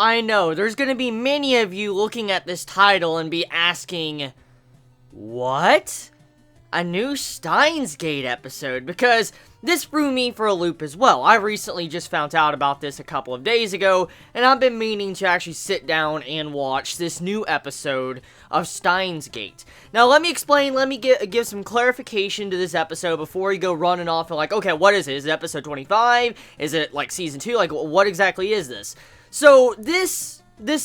I know, there's gonna be many of you looking at this title and be asking, what? A new Steins Gate episode? Because this threw me for a loop as well. I recently just found out about this a couple of days ago, and I've been meaning to actually sit down and watch this new episode of Steins Gate. Now, let me explain, let me give some clarification to this episode before you go running off and like, okay, what is it? Is it episode 25? Is it like season 2? Like, what exactly is this? So, this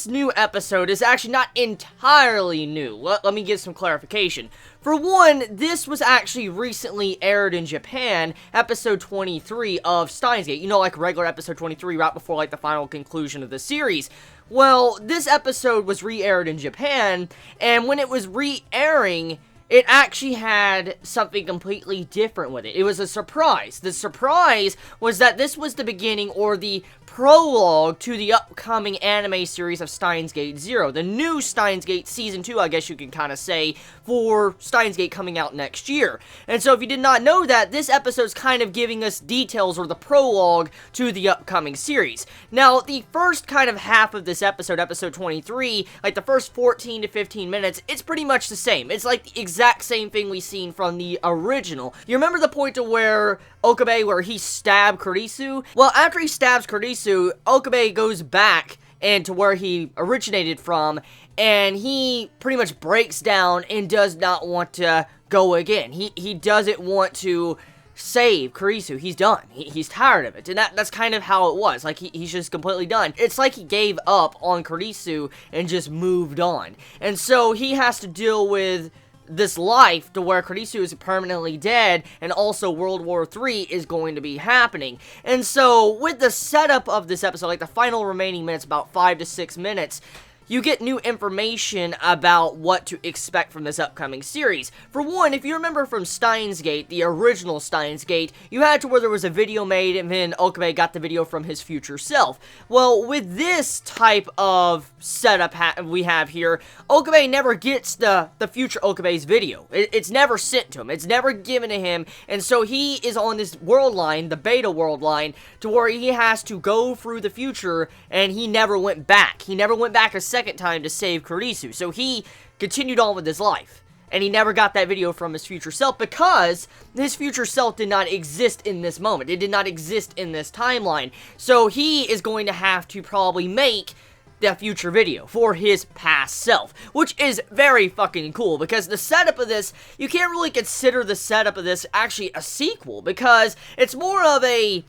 new episode is actually not entirely new. Let me give some clarification. For one, this was actually recently aired in Japan, episode 23 of Steins Gate. You know, like regular episode 23 right before, like, the final conclusion of the series. Well, this episode was re-aired in Japan, and when it was re-airing, it actually had something completely different with it. It was a surprise. The surprise was that this was the beginning, or the prologue to the upcoming anime series of Steins Gate Zero. The new Steins Gate Season 2, I guess you can kind of say, for Steins Gate coming out next year. And so if you did not know that, this episode's kind of giving us details, or the prologue to the upcoming series. Now, the first kind of half of this episode, episode 23, like the first 14 to 15 minutes, it's pretty much the same. It's like the exact same thing we've seen from the original. You remember the point to where Okabe, where he stabbed Kurisu? Well, after he stabs Kurisu, Okabe goes back and to where he originated from, and he pretty much breaks down and does not want to go again. He doesn't want to save Kurisu. He's done. He's tired of it. And that's kind of how it was. Like, he's just completely done. It's like he gave up on Kurisu and just moved on. And so he has to deal with this life to where Kurisu is permanently dead, and also World War III is going to be happening. And so, with the setup of this episode, like the final remaining minutes, about 5 to 6 minutes, you get new information about what to expect from this upcoming series. For one, if you remember from Steins Gate, the original Steins Gate, you had to where there was a video made, and then Okabe got the video from his future self. Well, with this type of setup we have here, Okabe never gets the future Okabe's video. It's never sent to him. It's never given to him, and so he is on this world line, the beta world line, to where he has to go through the future, and he never went back. He never went back a second time to save Kurisu, so he continued on with his life, and he never got that video from his future self because his future self did not exist in this moment. It did not exist in this timeline, so he is going to have to probably make the future video for his past self, which is very fucking cool, because the setup of this, you can't really consider the setup of this actually a sequel, because it's more of a,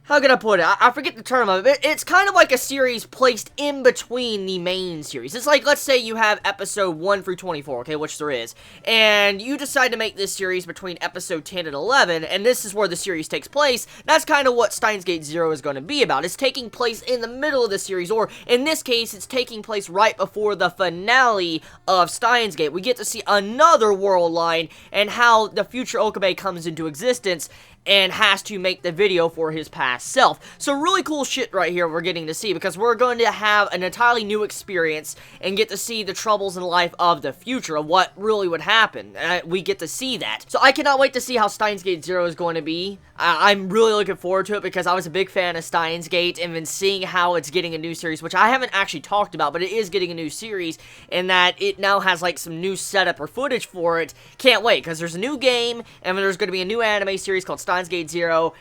how can I put it? I forget the term of it. It's kind of like a series placed in between the main series. It's like, let's say you have episode 1 through 24, okay, which there is, and you decide to make this series between episode 10 and 11, and this is where the series takes place. That's kind of what Steins Gate Zero is going to be about. It's taking place in the middle of the series, or in this case, it's taking place right before the finale of Steins Gate. We get to see another world line, and how the future Okabe comes into existence, and has to make the video for his past self. So really cool shit right here we're getting to see, because we're going to have an entirely new experience and get to see the troubles in life of the future, of what really would happen. We get to see that. So I cannot wait to see how Steins Gate Zero is going to be. I'm really looking forward to it, because I was a big fan of Steins Gate, and then seeing how it's getting a new series, which I haven't actually talked about, but it is getting a new series, and that it now has like some new setup or footage for it. Can't wait, because there's a new game, and there's going to be a new anime series called Steins Gate Zero.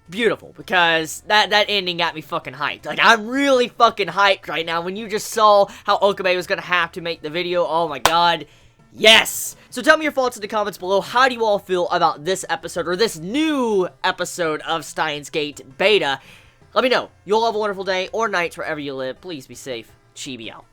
Beautiful, because that ending got me fucking hyped. Like, I'm really fucking hyped right now. When you just saw how Okabe was gonna have to make the video, oh my god, yes! So tell me your thoughts in the comments below. How do you all feel about this episode, or this new episode of Steins Gate Beta? Let me know. You all have a wonderful day or night wherever you live. Please be safe. Chibi out.